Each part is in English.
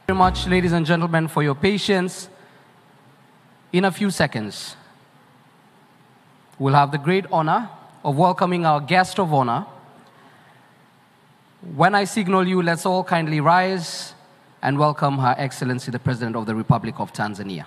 Very much, ladies and gentlemen, for your patience. In a few seconds, we'll have the great honor of welcoming our guest of honor. When I signal you, let's all kindly rise and welcome Her Excellency, the President of the Republic of Tanzania.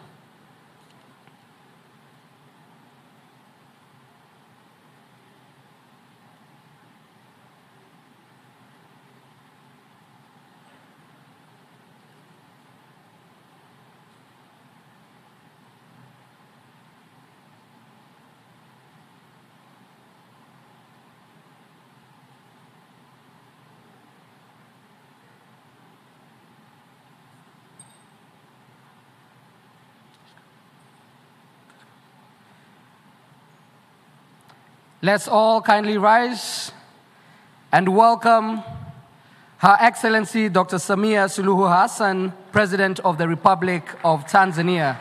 Let's all kindly rise and welcome Her Excellency Dr. Samia Suluhu Hassan, President of the Republic of Tanzania.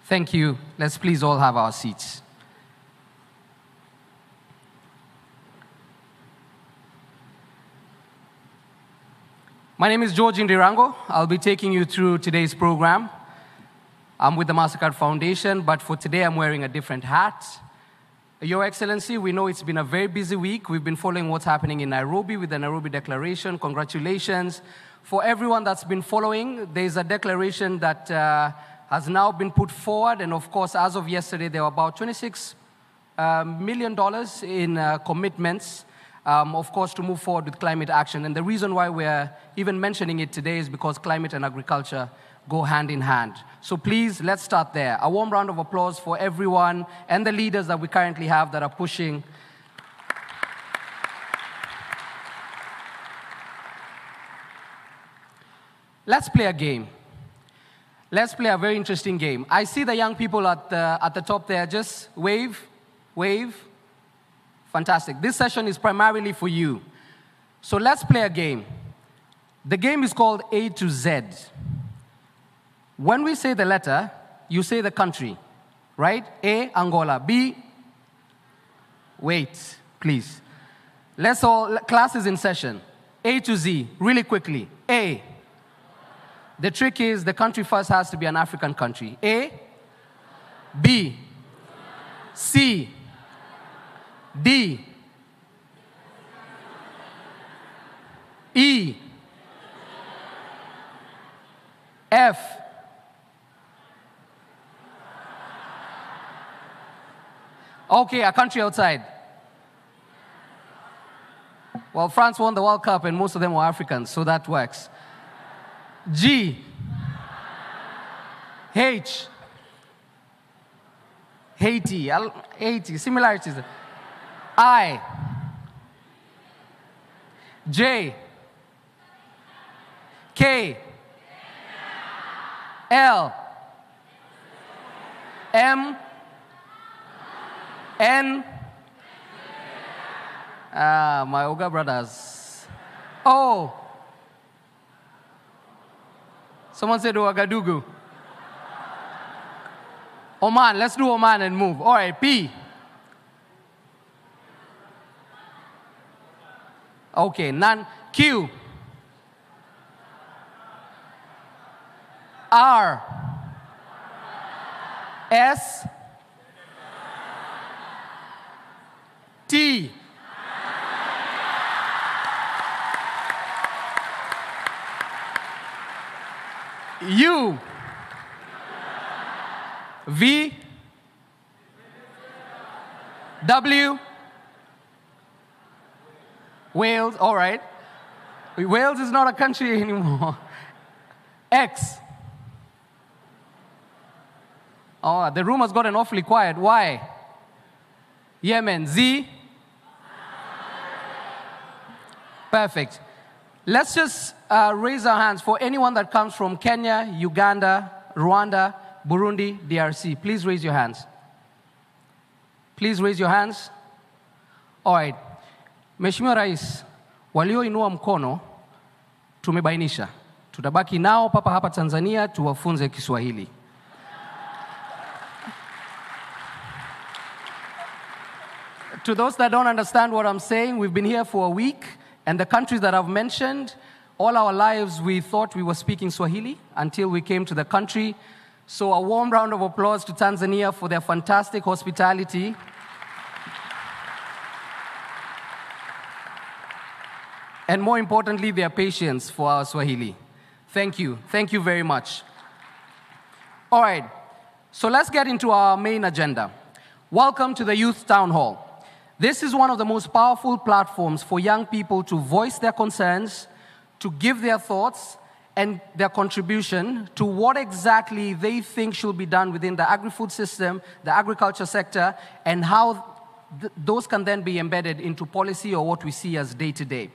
Thank you. Let's please all have our seats. My name is George Indirango. I'll be taking you through today's program. I'm with the MasterCard Foundation, but for today I'm wearing a different hat. Your Excellency, we know it's been a very busy week. We've been following what's happening in Nairobi with the Nairobi Declaration. Congratulations. For everyone that's been following, there's a declaration that has now been put forward, and of course, as of yesterday, there were about $26 million in commitments, of course, to move forward with climate action. And the reason why we're even mentioning it today is because climate and agriculture go hand in hand. So please, let's start there. A warm round of applause for everyone and the leaders that we currently have that are pushing. Let's play a game. Let's play a very interesting game. I see the young people at the top there. Just wave, wave. Fantastic. This session is primarily for you. So let's play a game. The game is called A to Z. When we say the letter, you say the country, right? A, Angola. B, wait, please. Let's all, class is in session. A to Z, really quickly. A. The trick is the country first has to be an African country. A, B, C, D, E, F, okay, a country outside. Well, France won the World Cup and most of them were Africans, so that works. G, H, Haiti, Haiti, similarities. I, J, K, L, M, N, my Oga brothers, O, someone said Ouagadougou. Oman, let's do Oman and move. All right, P. Okay, none. Q. R. S. T. U. V. W. Wales, all right. Wales is not a country anymore. X. Oh, the room has gotten awfully quiet. Y. Yemen. Z. Perfect. Let's just raise our hands for anyone that comes from Kenya, Uganda, Rwanda, Burundi, DRC. Please raise your hands. Please raise your hands. All right. Mheshimiwa Rais, walioinua mkono tumebainisha. Tutabaki nao papa hapa Tanzania tuwafunze Kiswahili. To those that don't understand what I'm saying, we've been here for a week, and the countries that I've mentioned, all our lives we thought we were speaking Swahili until we came to the country. So a warm round of applause to Tanzania for their fantastic hospitality. And more importantly, their patience for our Swahili. Thank you. Thank you very much. All right, so let's get into our main agenda. Welcome to the Youth Town Hall. This is one of the most powerful platforms for young people to voice their concerns, to give their thoughts and their contribution to what exactly they think should be done within the agri-food system, the agriculture sector, and how those can then be embedded into policy or what we see as day-to-day.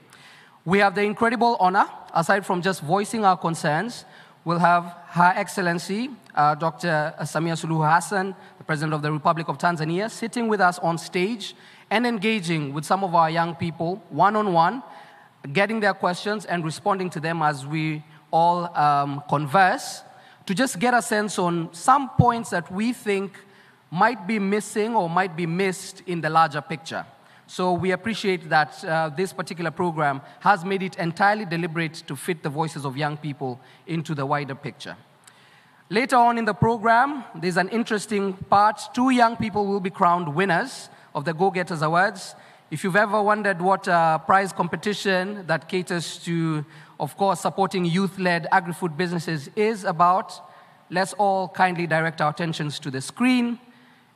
We have the incredible honor, aside from just voicing our concerns, we'll have Her Excellency, Dr. Samia Suluhu Hassan, the President of the Republic of Tanzania, sitting with us on stage and engaging with some of our young people one-on-one, getting their questions and responding to them as we all converse, to just get a sense on some points that we think might be missing or might be missed in the larger picture. So we appreciate that this particular program has made it entirely deliberate to fit the voices of young people into the wider picture. Later on in the program, there's an interesting part. 2 young people will be crowned winners of the Go-Getters Awards. If you've ever wondered what a prize competition that caters to, of course, supporting youth-led agri-food businesses is about, let's all kindly direct our attentions to the screen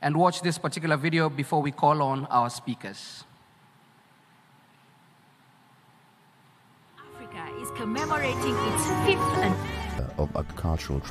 and watch this particular video before we call on our speakers. Africa is commemorating its 5th of agricultural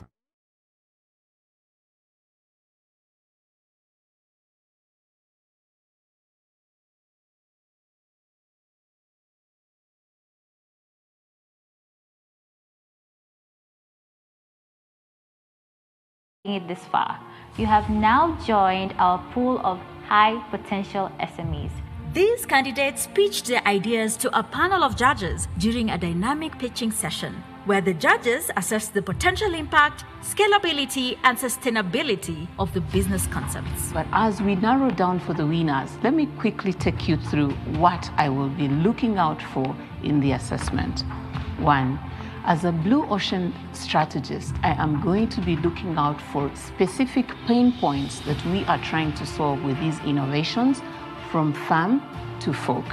it this far. You have now joined our pool of high potential SMEs. These candidates pitched their ideas to a panel of judges during a dynamic pitching session, where the judges assessed the potential impact, scalability, and sustainability of the business concepts. But as we narrow down for the winners, let me quickly take you through what I will be looking out for in the assessment. 1. As a blue ocean strategist, I am going to be looking out for specific pain points that we are trying to solve with these innovations from farm to fork.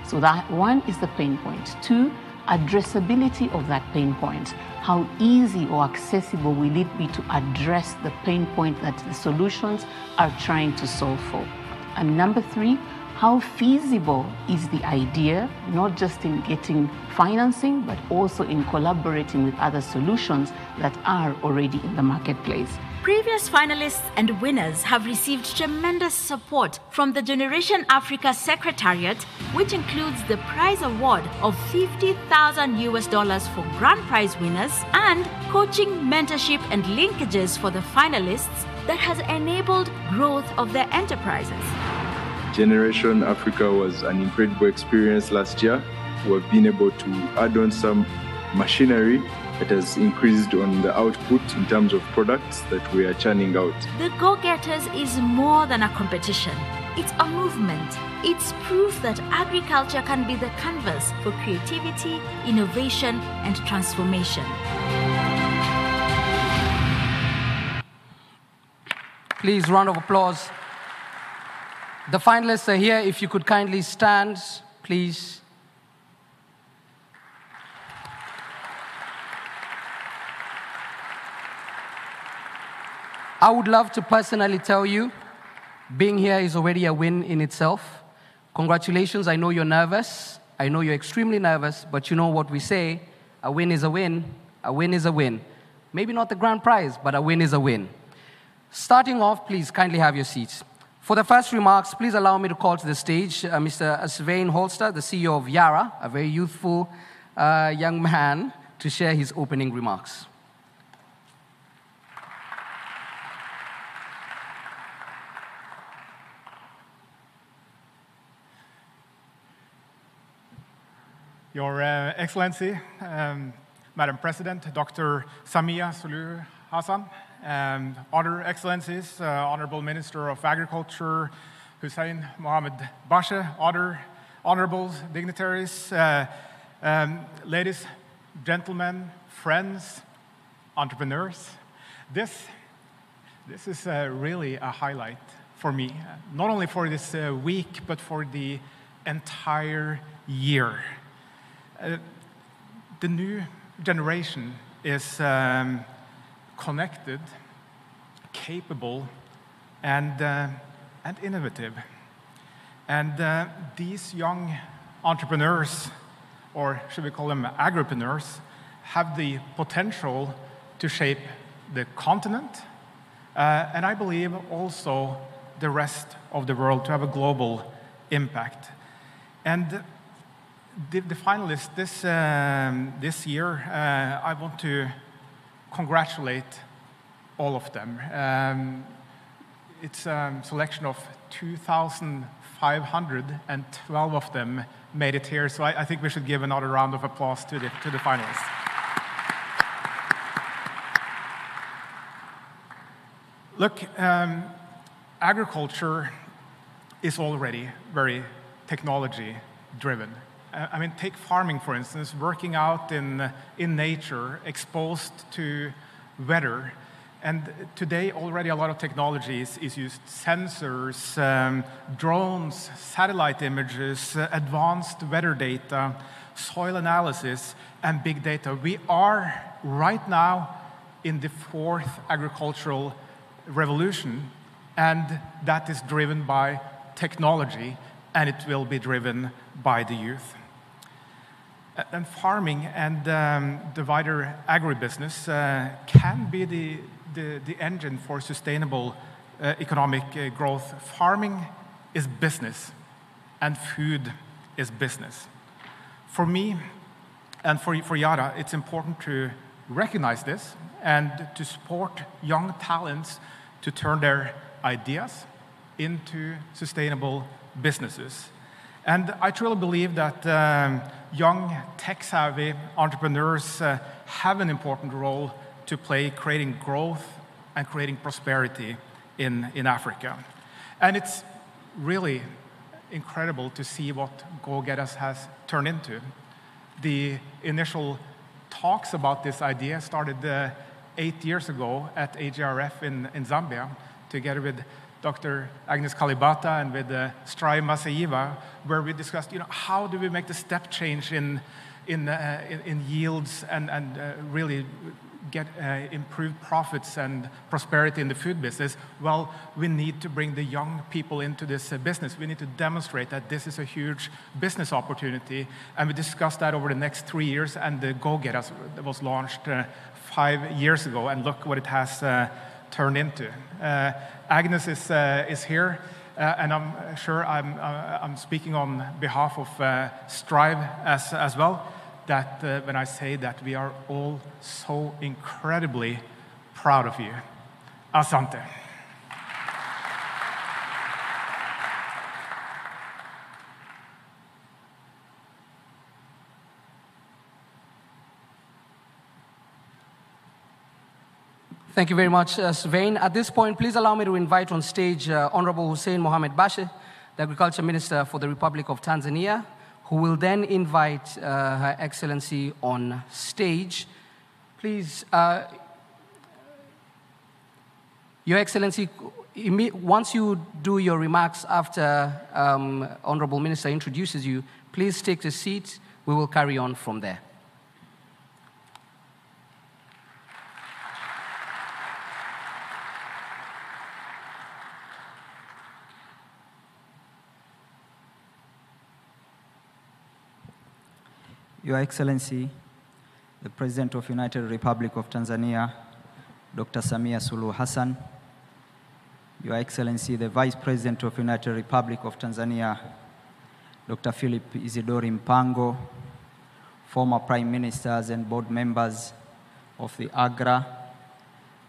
So that 1 is the pain point. 2, addressability of that pain point. How easy or accessible will it be to address the pain point that the solutions are trying to solve for? And number 3, how feasible is the idea, not just in getting financing, but also in collaborating with other solutions that are already in the marketplace? Previous finalists and winners have received tremendous support from the Generation Africa Secretariat, which includes the prize award of $50,000 for grand prize winners and coaching, mentorship, and linkages for the finalists that has enabled growth of their enterprises. Generation Africa was an incredible experience last year. We've been able to add on some machinery that has increased on the output in terms of products that we are churning out. The Go-Getters is more than a competition. It's a movement. It's proof that agriculture can be the canvas for creativity, innovation, and transformation. Please, round of applause. The finalists are here. If you could kindly stand, please. I would love to personally tell you, being here is already a win in itself. Congratulations. I know you're nervous. I know you're extremely nervous, but you know what we say, a win is a win. A win is a win. Maybe not the grand prize, but a win is a win. Starting off, please kindly have your seats. For the first remarks, please allow me to call to the stage Mr. Svein Holster, the CEO of Yara, a very youthful young man, to share his opening remarks. Your Excellency, Madam President, Dr. Samia Suluhu Hassan, Other Excellencies, Honorable Minister of Agriculture, Hussein Mohammed Bashe, other honorables, dignitaries, ladies, gentlemen, friends, entrepreneurs. This is really a highlight for me, not only for this week, but for the entire year. The new generation is connected, capable, and innovative. And these young entrepreneurs, or should we call them agripreneurs, have the potential to shape the continent, and I believe also the rest of the world, to have a global impact. And the finalists this year, I want to congratulate all of them. It's a selection of 2,512 of them made it here, so I think we should give another round of applause to the finalists. Look, agriculture is already very technology-driven. I mean, take farming, for instance, working out in nature, exposed to weather. And today, already a lot of technologies is used. Sensors, drones, satellite images, advanced weather data, soil analysis, and big data. We are right now in the fourth agricultural revolution, and that is driven by technology, and it will be driven by the youth. And farming and the wider agribusiness can be the engine for sustainable economic growth. Farming is business, and food is business. For me and for Yara, it's important to recognize this and to support young talents to turn their ideas into sustainable businesses. And I truly believe that young, tech-savvy entrepreneurs have an important role to play, creating growth and creating prosperity in Africa. And it's really incredible to see what Go-Get-Us has turned into. The initial talks about this idea started 8 years ago at AGRF in Zambia, together with Dr. Agnes Kalibata and with Strai Masaiva, where we discussed, how do we make the step change in yields and really get improved profits and prosperity in the food business. Well, we need to bring the young people into this business. We need to demonstrate that this is a huge business opportunity, and we discussed that over the next 3 years, and the Go-Get-Us was launched 5 years ago, and look what it has turned into. Agnes is here, and I'm sure I'm speaking on behalf of Strive as well, that when I say that we are all so incredibly proud of you. Asante. Thank you very much, Svein. At this point, please allow me to invite on stage Honorable Hussein Mohammed Bashe, the Agriculture Minister for the Republic of Tanzania, who will then invite Her Excellency on stage. Please, Your Excellency, once you do your remarks after Honorable Minister introduces you, please take the seat. We will carry on from there. Your Excellency, the President of United Republic of Tanzania, Dr. Samia Suluhu Hassan, Your Excellency, the Vice President of United Republic of Tanzania, Dr. Philip Isidori Mpango, former Prime Ministers and board members of the AGRA,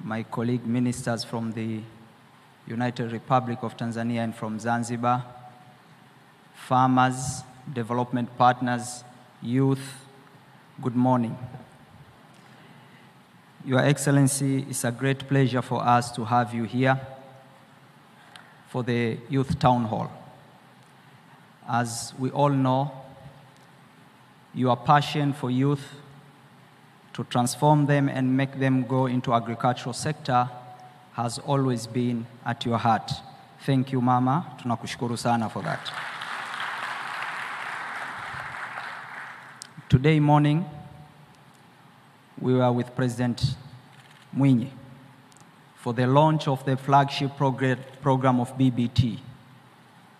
my colleague ministers from the United Republic of Tanzania and from Zanzibar, farmers, development partners, youth, good morning. Your Excellency, it's a great pleasure for us to have you here for the Youth Town Hall. As we all know, your passion for youth to transform them and make them go into agricultural sector has always been at your heart. Thank you, Mama. Tunakushukuru sana for that. Today morning, we were with President Mwinyi for the launch of the flagship program of BBT,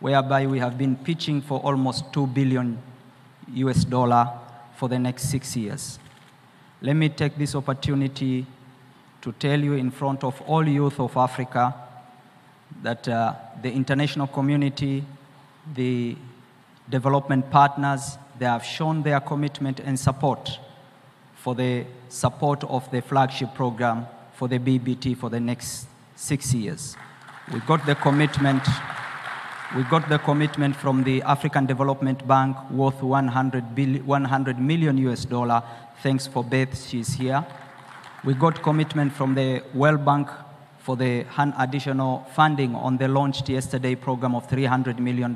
whereby we have been pitching for almost $2 billion for the next 6 years. Let me take this opportunity to tell you in front of all youth of Africa that the international community, the development partners, they have shown their commitment and support for the support of the flagship program for the BBT for the next 6 years. We got the commitment from the African Development Bank worth $100 million. Thanks for Beth, she's here. We got commitment from the World Bank for the additional funding on the launched yesterday program of $300 million.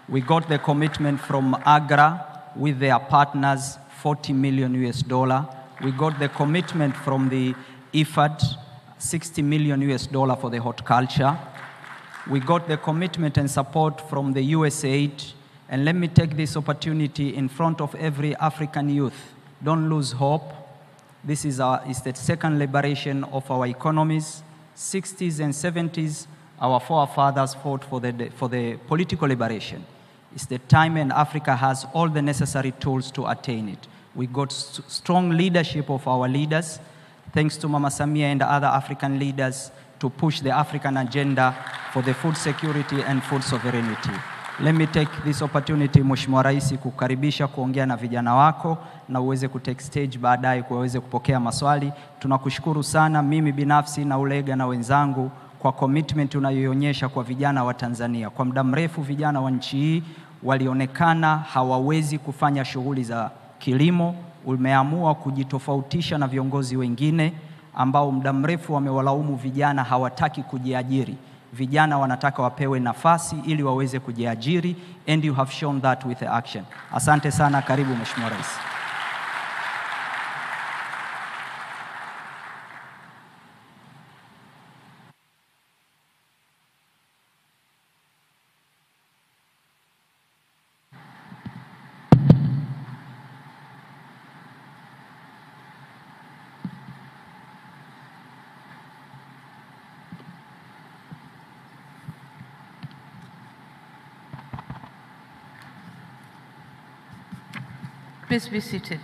We got the commitment from AGRA with their partners, $40 million. We got the commitment from the IFAD, $60 million for the horticulture. We got the commitment and support from the USAID. And let me take this opportunity in front of every African youth. Don't lose hope. This is the second liberation of our economies. 60s and 70s, our forefathers fought for the political liberation. It's the time, and Africa has all the necessary tools to attain it. We got strong leadership of our leaders, thanks to Mama Samia and other African leaders, to push the African agenda for the food security and food sovereignty. Let me take this opportunity, Mheshimiwa Rais, kukaribisha kuongea na vijana wako na uweze kutake stage baadaye kuweze kupokea maswali. Tunakushukuru sana mimi binafsi na ulega na wenzangu kwa commitment unayoonyesha kwa vijana wa Tanzania. Kwa muda mrefu vijana wa nchi hii walionekana hawawezi kufanya shughuli za kilimo. Umeamua kujitofautisha na viongozi wengine ambao muda mrefu wamewalaumu vijana hawataki kujiajiri. Vijana wanataka wapewe nafasi ili waweze kujiajiri, and you have shown that with the action. Asante sana, karibu Mheshimiwa Rais. Please be seated.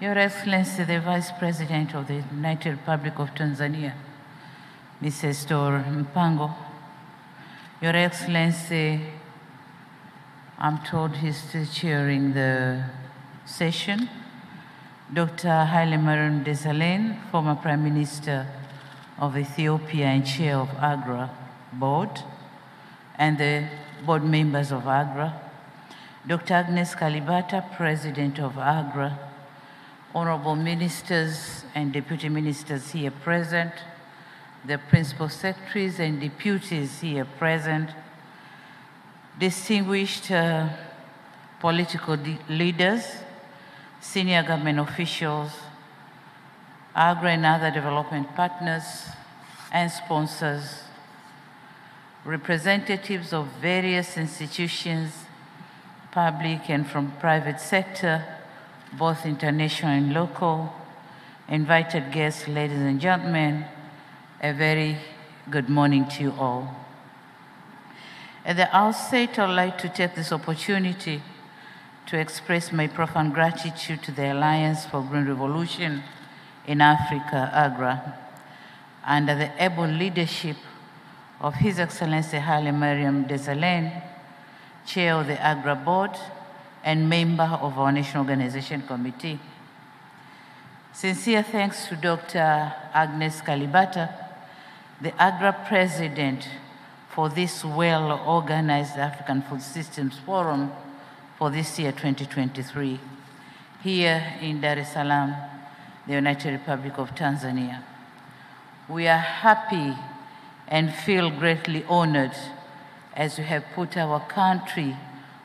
Your Excellency, the Vice President of the United Republic of Tanzania, Mrs. Dor Mpango. Your Excellency, I'm told he's still chairing the session. Dr. Haile Mariam Desalegn, former Prime Minister of Ethiopia and Chair of AGRA Board, and the board members of AGRA, Dr. Agnes Kalibata, President of AGRA, honorable ministers and deputy ministers here present, the principal secretaries and deputies here present, distinguished political leaders, senior government officials, AGRA and other development partners and sponsors, representatives of various institutions, public and from private sector, both international and local, invited guests, ladies and gentlemen, a very good morning to you all. At the outset, I'd like to take this opportunity to express my profound gratitude to the Alliance for Green Revolution in Africa, AGRA, under the able leadership of His Excellency Haile Mariam Desalegn, Chair of the AGRA Board and member of our National Organization Committee. Sincere thanks to Dr. Agnes Kalibata, the AGRA President, for this well-organized African Food Systems Forum for this year, 2023, here in Dar es Salaam, the United Republic of Tanzania. We are happy and feel greatly honored as we have put our country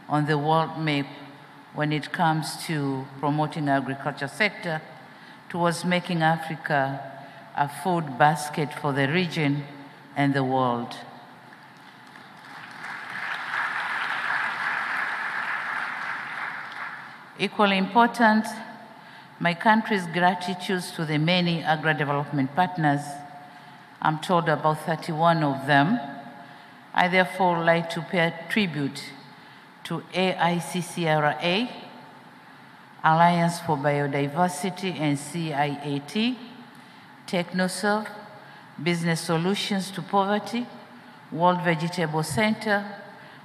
on the world map when it comes to promoting the agriculture sector towards making Africa a food basket for the region and the world. Equally important, my country's gratitude to the many agri-development partners. I'm told about 31 of them. I therefore like to pay tribute to AICCRA, Alliance for Biodiversity and CIAT, TechnoServe, Business Solutions to Poverty, World Vegetable Center,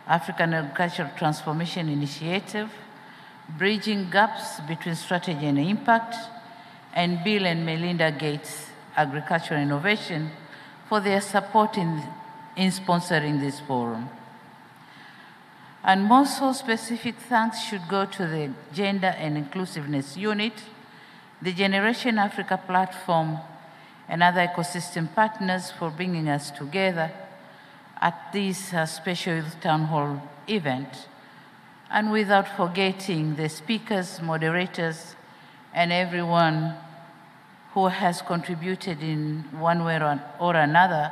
African Agricultural Transformation Initiative, Bridging Gaps Between Strategy and Impact, and Bill and Melinda Gates Agricultural Innovation for their support in sponsoring this forum. And most so specific thanks should go to the Gender and Inclusiveness Unit, the Generation Africa Platform, and other ecosystem partners for bringing us together at this special Youth Town Hall event. And without forgetting the speakers, moderators, and everyone who has contributed in one way or another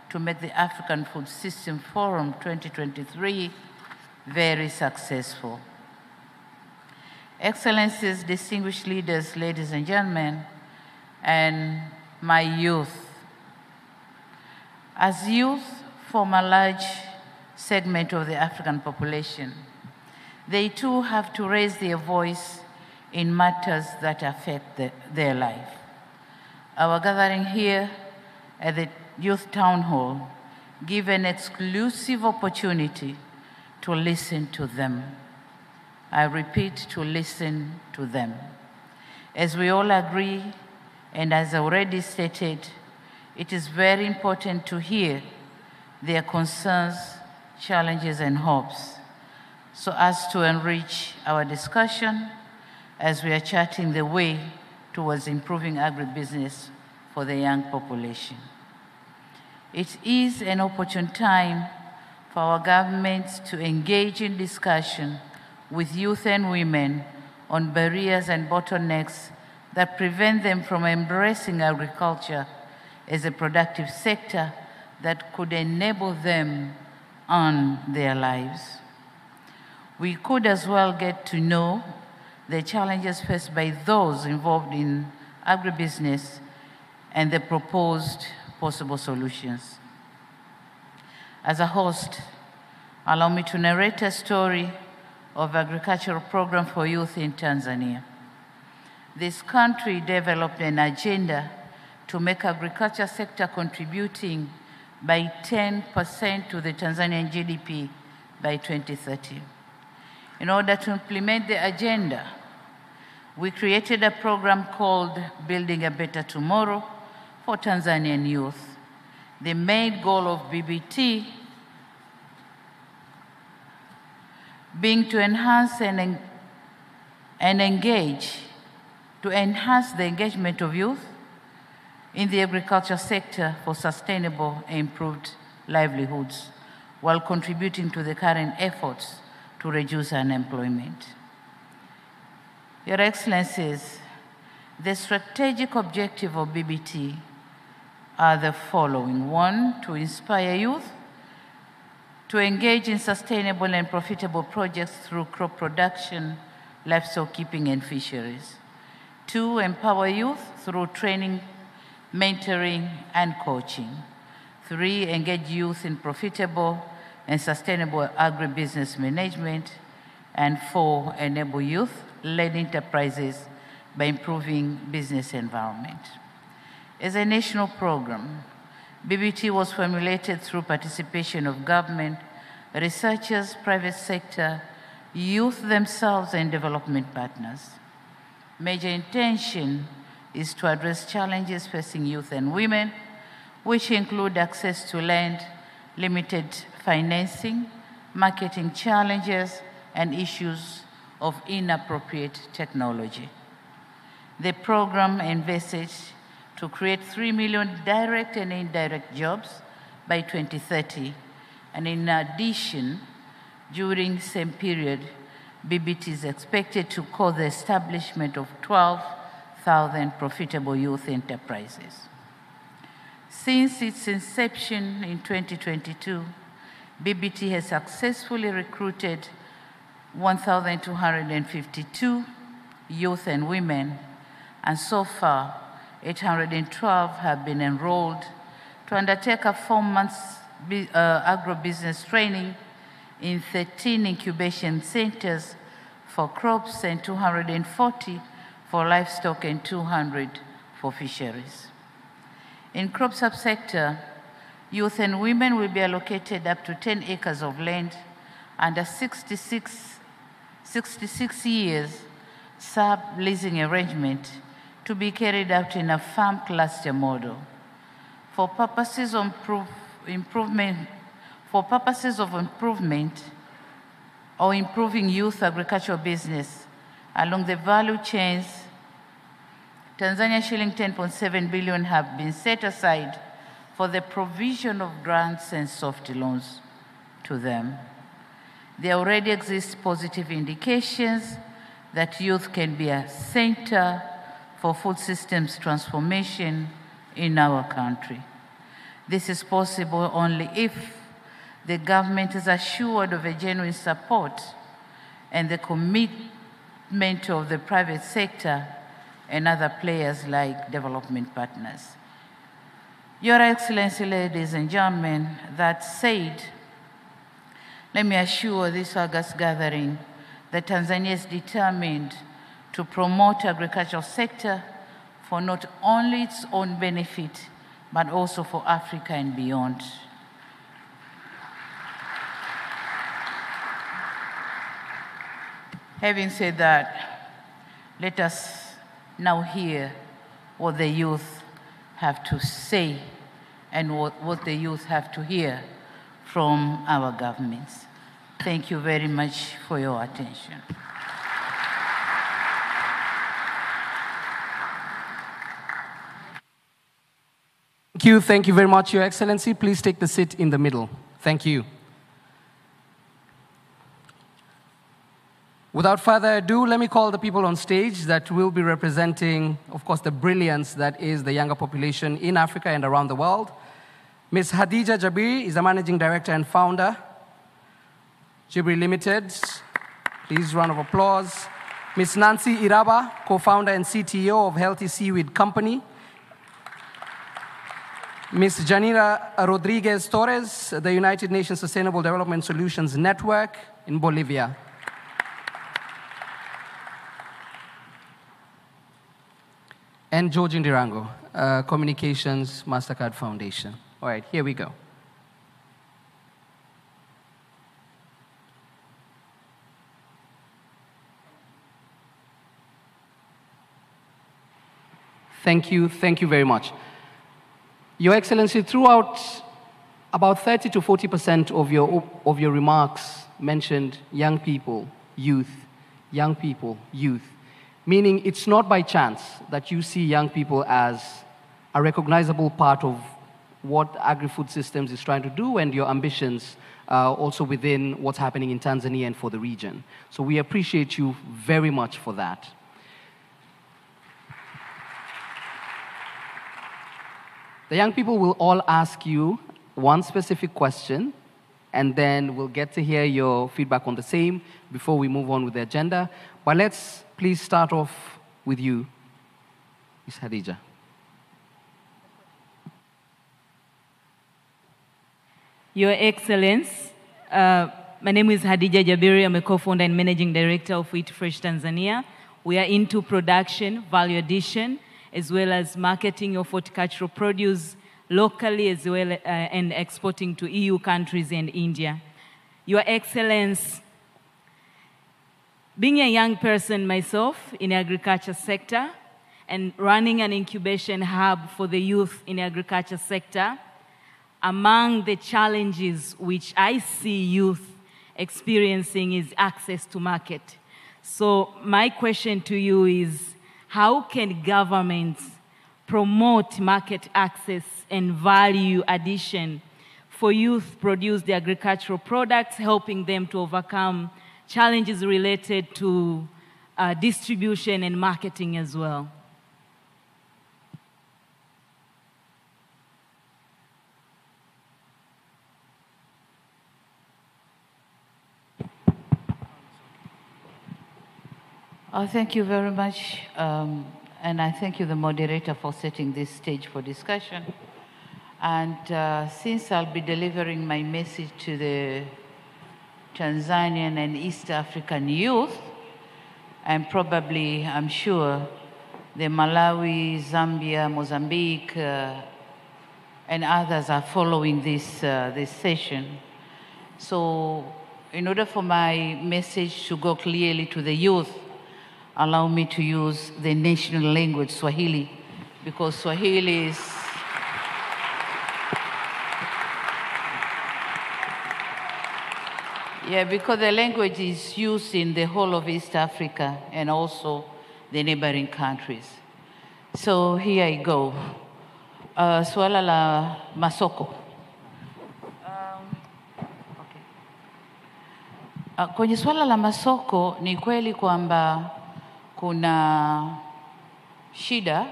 to make the African Food System Forum 2023 very successful. Excellencies, distinguished leaders, ladies and gentlemen, and my youth. As youth form a large segment of the African population, they too have to raise their voice in matters that affect their life. Our gathering here at the Youth Town Hall give an exclusive opportunity to listen to them. I repeat, to listen to them. As we all agree, and as already stated, it is very important to hear their concerns, challenges, and hopes, so as to enrich our discussion as we are charting the way towards improving agribusiness for the young population. It is an opportune time for our governments to engage in discussion with youth and women on barriers and bottlenecks that prevent them from embracing agriculture as a productive sector that could enable them on their lives. We could as well get to know the challenges faced by those involved in agribusiness and the proposed possible solutions. As a host, allow me to narrate a story of agricultural program for youth in Tanzania. This country developed an agenda to make agriculture sector contributing by 10% to the Tanzanian GDP by 2030. In order to implement the agenda, we created a program called Building a Better Tomorrow for Tanzanian youth. The main goal of BBT being to enhance and engage, to enhance the engagement of youth in the agriculture sector for sustainable and improved livelihoods, while contributing to the current efforts to reduce unemployment. Your Excellencies, the strategic objective of BBT are the following. One, to inspire youth to engage in sustainable and profitable projects through crop production, livestock keeping, and fisheries. Two, empower youth through training, mentoring, and coaching. Three, engage youth in profitable and sustainable agribusiness management. And four, enable youth-led enterprises by improving business environment. As a national program, BBT was formulated through participation of government, researchers, private sector, youth themselves, and development partners. Major intention is to address challenges facing youth and women, which include access to land, limited financing, marketing challenges, and issues of inappropriate technology. The program envisaged to create 3 million direct and indirect jobs by 2030, and in addition, during the same period, BBT is expected to cause the establishment of 12,000 profitable youth enterprises. Since its inception in 2022, BBT has successfully recruited 1,252 youth and women, and so far, 812 have been enrolled to undertake a 4-month agribusiness training in 13 incubation centers for crops and 240 for livestock and 200 for fisheries. In crop subsector, youth and women will be allocated up to 10 acres of land under 66 years sub-leasing arrangement to be carried out in a farm cluster model. For purposes of improvement or improving youth agricultural business along the value chains, Tanzania shilling 10.7 billion have been set aside for the provision of grants and soft loans to them. There already exist positive indications that youth can be a center for food systems transformation in our country. This is possible only if the government is assured of a genuine support and the commitment of the private sector and other players like development partners. Your Excellency, ladies and gentlemen, that said, let me assure this August gathering that Tanzania is determined to promote agricultural sector for not only its own benefit, but also for Africa and beyond. Having said that, let us now hear what the youth have to say and what the youth have to hear from our governments. Thank you very much for your attention. Thank you very much, Your Excellency. Please take the seat in the middle. Thank you. Without further ado, let me call the people on stage that will be representing, of course, the brilliance that is the younger population in Africa and around the world. Ms. Khadija Jabiri is the Managing Director and Founder, Jibri Limited. Please, round of applause. Ms. Nancy Iraba, Co-Founder and CTO of Healthy Seaweed Company. Ms. Janira Rodriguez Torres, the United Nations Sustainable Development Solutions Network in Bolivia. And George Ndirango, Communications MasterCard Foundation. All right, here we go. Thank you very much. Your Excellency, throughout about 30 to 40% of your remarks mentioned young people, youth, young people, youth. Meaning it's not by chance that you see young people as a recognizable part of what agri-food systems is trying to do and your ambitions also within what's happening in Tanzania and for the region. So we appreciate you very much for that. The young people will all ask you one specific question, and then we'll get to hear your feedback on the same before we move on with the agenda. But let's please start off with you, Ms. Khadija. Your Excellency, my name is Khadija Jabiri. I'm a co-founder and managing director of Eat Fresh Tanzania. We are into production, value addition, as well as marketing of horticultural produce locally, as well and exporting to EU countries and India. Your Excellency, being a young person myself in the agriculture sector and running an incubation hub for the youth in the agriculture sector, among the challenges which I see youth experiencing is access to market. So my question to you is, how can governments promote market access and value addition for youth-produced agricultural products, helping them to overcome challenges related to distribution and marketing as well? Thank you very much, and I thank you, the moderator, for setting this stage for discussion. And since I'll be delivering my message to the Tanzanian and East African youth, and probably, I'm sure, the Malawi, Zambia, Mozambique, and others are following this, this session. So in order for my message to go clearly to the youth, allow me to use the national language, Swahili, because Swahili is because the language is used in the whole of East Africa and also the neighboring countries. So here I go. Swala la masoko. Kwenye swala la masoko ni kweli kwamba kuna shida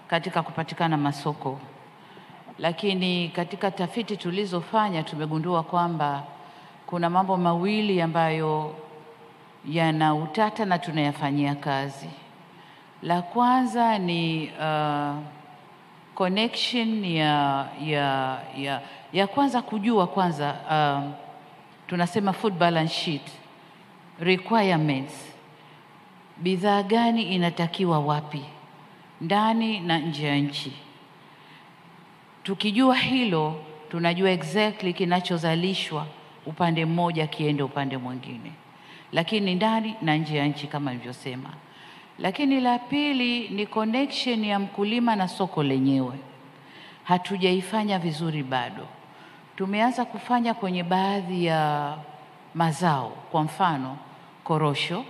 katika kupatikana masoko. Lakini katika tafiti tulizofanya tumegundua kwamba kuna mambo mawili ambayo yana utata na tunayafanyia kazi. La kwanza ni connection ya kwanza kujua kwanza tunasema food balance sheet requirements. Bidhaa gani inatakiwa wapi, ndani na nje ya nchi. Tukijua hilo, tunajua exactly kinachozalishwa upande mmoja kiende upande mwingine, lakini ndani na nje ya nchi kama nilivyosema. Lakini la pili ni connection ya mkulima na soko lenyewe. Hatujaifanya vizuri bado. Tumeanza kufanya kwenye baadhi ya mazao, kwa mfano korosho,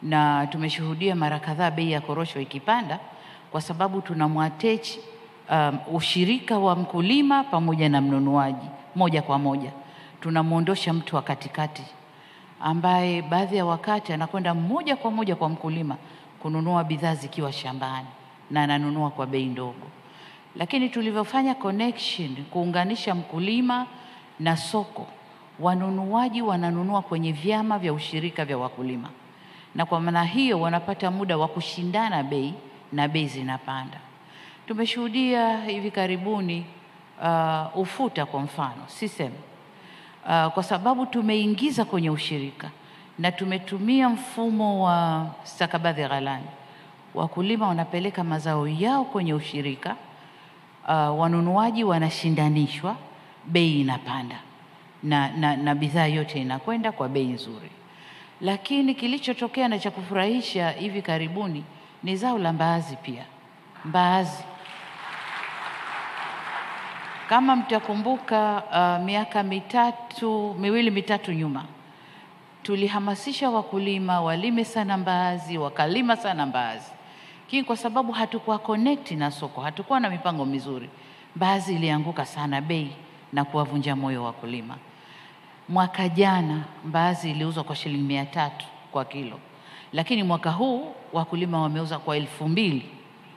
na tumeshuhudia mara kadhaa bei ya korosho ikipanda kwa sababu tunamwattach ushirika wa mkulima pamoja na mnunuaji moja kwa moja. Tunamuondosha mtu wa katikati ambaye baadhi ya wakati anakwenda moja kwa moja kwa mkulima kununua bidhaa zikiwa shambani na ananunua kwa bei ndogo. Lakini tulivyofanya connection, kuunganisha mkulima na soko, wanunuaji wananunua kwenye vyama vya ushirika vya wakulima, na kwa maana hiyo wanapata muda wa kushindana bei na bei zinapanda. Tumeshuhudia hivi karibuni ufuta kwa mfano sisem, kwa sababu tumeingiza kwenye ushirika na tumetumia mfumo wa stakabadhi ghalani. Wakulima wanapeleka mazao yao kwenye ushirika, wanunuaji wanashindanishwa, bei inapanda na bidhaa yote inakwenda kwa bei nzuri. Lakini kilichotokea na cha kufurahisha hivi karibuni ni zao la mbaazi pia. Mbaazi, kama mtakumbuka, miaka miwili mitatu nyuma tulihamasisha wakulima walime sana mbaazi, wakalima sana mbaazi. Lakini kwa sababu hatukuwa connect na soko, hatukuwa na mipango mizuri, mbaazi ilianguka sana bei na kuwavunja moyo wakulima. Mwaka jana mbaazi iliuzwa kwa shilingi 300 kwa kilo, lakini mwaka huu wakulima wameuza kwa 2,000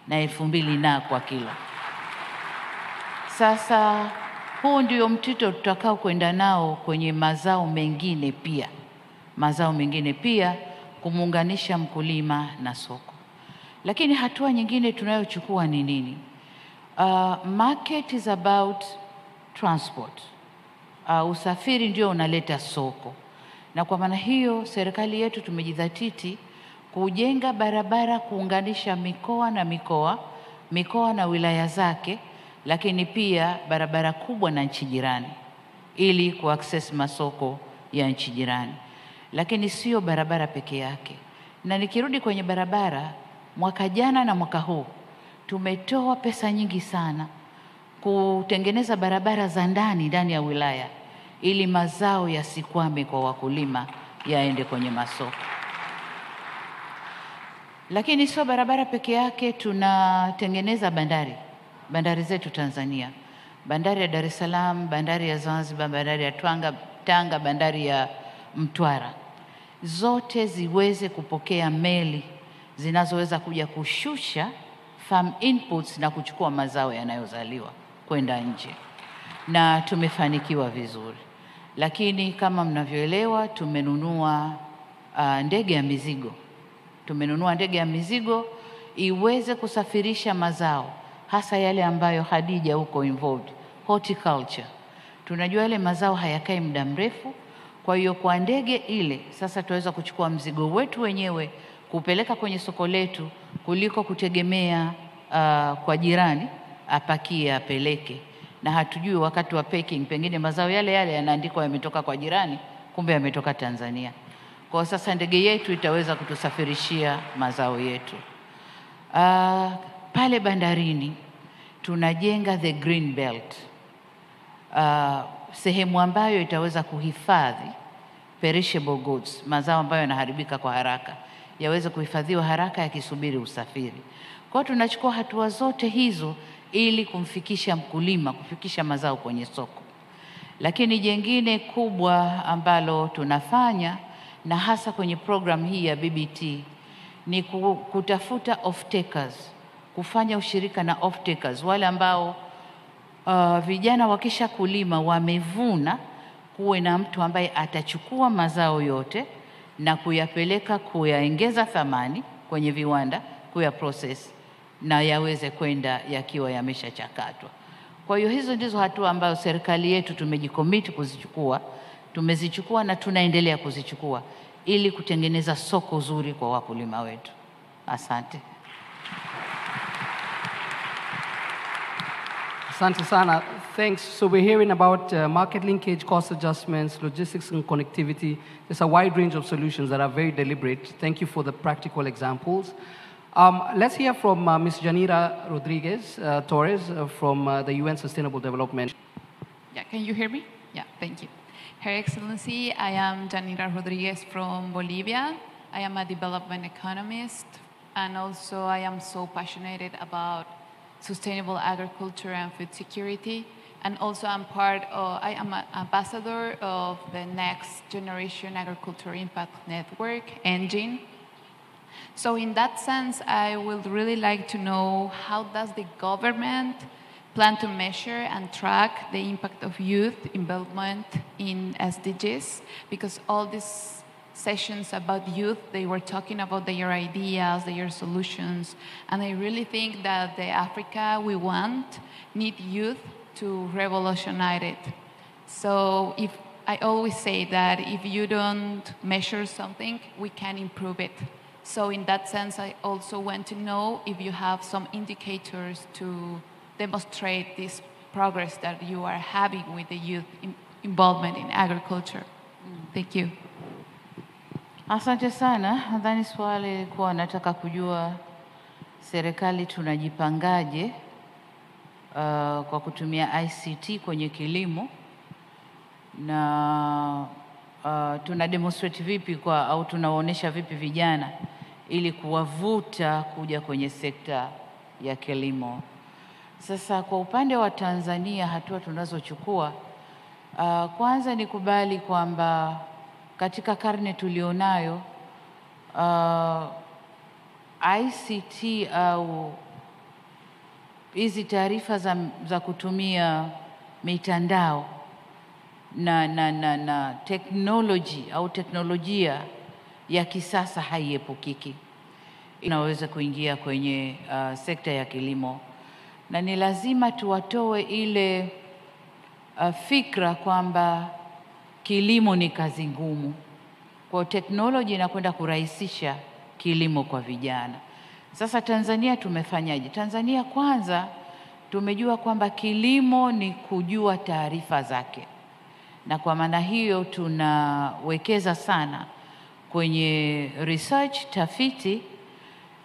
na 2,000 na kwa kilo. Sasa huu ndio mtito tutakao kwenda nao kwenye mazao mengine pia. Mazao mengine pia kumuunganisha mkulima na soko. Lakini hatua nyingine tunayochukua ni nini? Market is about transport. Usafiri ndio unaleta soko. Na kwa maana hiyo serikali yetu tumejidhatiti kujenga barabara kuunganisha mikoa na mikoa na wilaya zake, lakini pia barabara kubwa na nchi jirani ili kuaccess masoko ya nchi jirani. Lakini sio barabara peke yake. Na nikirudi kwenye barabara, mwaka jana na mwaka huu tumetoa pesa nyingi sana kutengeneza barabara za ndani ya wilaya ili mazao yasikwame kwa wakulima, yaende kwenye masoko. Lakini sio barabara peke yake, tunatengeneza bandari zetu Tanzania. Bandari ya Dar es Salaam, bandari ya Zanzibar, bandari ya Tanga, bandari ya Mtwara. Zote ziweze kupokea meli zinazoweza kuja kushusha farm inputs na kuchukua mazao yanayozaliwa kwenda nje. Na tumefanikiwa vizuri. Lakini kama mnavyoelewa, tumenunua ndege ya mizigo. Tumenunua ndege ya mizigo iweze kusafirisha mazao, hasa yale ambayo Hadija huko involved, horticulture. Tunajua yale mazao hayakai muda mrefu, kwa hiyo kwa ndege ile sasa tuweza kuchukua mzigo wetu wenyewe kupeleka kwenye soko letu kuliko kutegemea kwa jirani apakie apeleke, na hatujui wakati wa packing pengine mazao yale yanaandikwa yametoka kwa jirani, kumbe yametoka Tanzania. Kwa sasa ndege yetu itaweza kutusafirishia mazao yetu. Pale bandarini tunajenga the green belt, sehemu ambayo itaweza kuhifadhi perishable goods, mazao ambayo yanaharibika kwa haraka, yaweze kuhifadhiwa haraka yakisubiri usafiri. Kwa tunachukua hatua zote hizo ili kumfikisha mkulima, kufikisha mazao kwenye soko. Lakini jengine kubwa ambalo tunafanya, na hasa kwenye program hii ya BBT, ni kutafuta off-takers, kufanya ushirika na off-takers, wale ambao vijana wakisha kulima wamevuna, kuwe na mtu ambaye atachukua mazao yote na kuyapeleka, kuyaongeza thamani kwenye viwanda, kuyaprocess na yaweze kwenda yakiwa yameshachakatwa. Kwa hiyo hizo ndizo hatua ambazo serikali yetu tumejikomiti kuzichukua, tumezichukua na tunaendelea kuzichukua ili kutengeneza soko zuri kwa wakulima wetu. Asante. Asante sana. Thanks. So we're hearing about market linkage, cost adjustments, logistics and connectivity. There's a wide range of solutions that are very deliberate. Thank you for the practical examples. Let's hear from Ms. Janira Rodriguez Torres from the UN Sustainable Development. Yeah, can you hear me? Yeah, thank you. Her Excellency, I am Janira Rodriguez from Bolivia. I am a development economist, and also I am so passionate about sustainable agriculture and food security. And also I am an ambassador of the Next Generation Agriculture Impact Network, ENGINE. So in that sense, I would really like to know, how does the government plan to measure and track the impact of youth involvement in SDGs? Because all these sessions about youth, they were talking about their ideas, their solutions, and I really think that the Africa we want need youth to revolutionize it. So I always say that if you don't measure something, we can improve it. So in that sense, I also want to know if you have some indicators to demonstrate this progress that you are having with the youth involvement in agriculture. Thank you. Asante sana. Nadhani swali lilikuwa nataka kujua serikali tunajipangaje kwa kutumia ICT kwenye kilimo, na tuna demonstrate vipi au tunawaonesha vipi vijana ili kuwavuta kuja kwenye sekta ya kilimo. Sasa kwa upande wa Tanzania, hatua tunazochukua, kwanza ni kubali kwamba katika karne tulionayo, ICT au hizi taarifa za kutumia mitandao na teknolojia ya kisasa haiepukiki. Inaweza kuingia kwenye sekta ya kilimo, na ni lazima tuwatoe ile fikra kwamba kilimo ni kazi ngumu. Kwa teknolojia inakwenda kurahisisha kilimo kwa vijana. Sasa Tanzania tumefanyaje? Tanzania kwanza tumejua kwamba kilimo ni kujua taarifa zake, na kwa maana hiyo tunawekeza sana kwenye research, tafiti,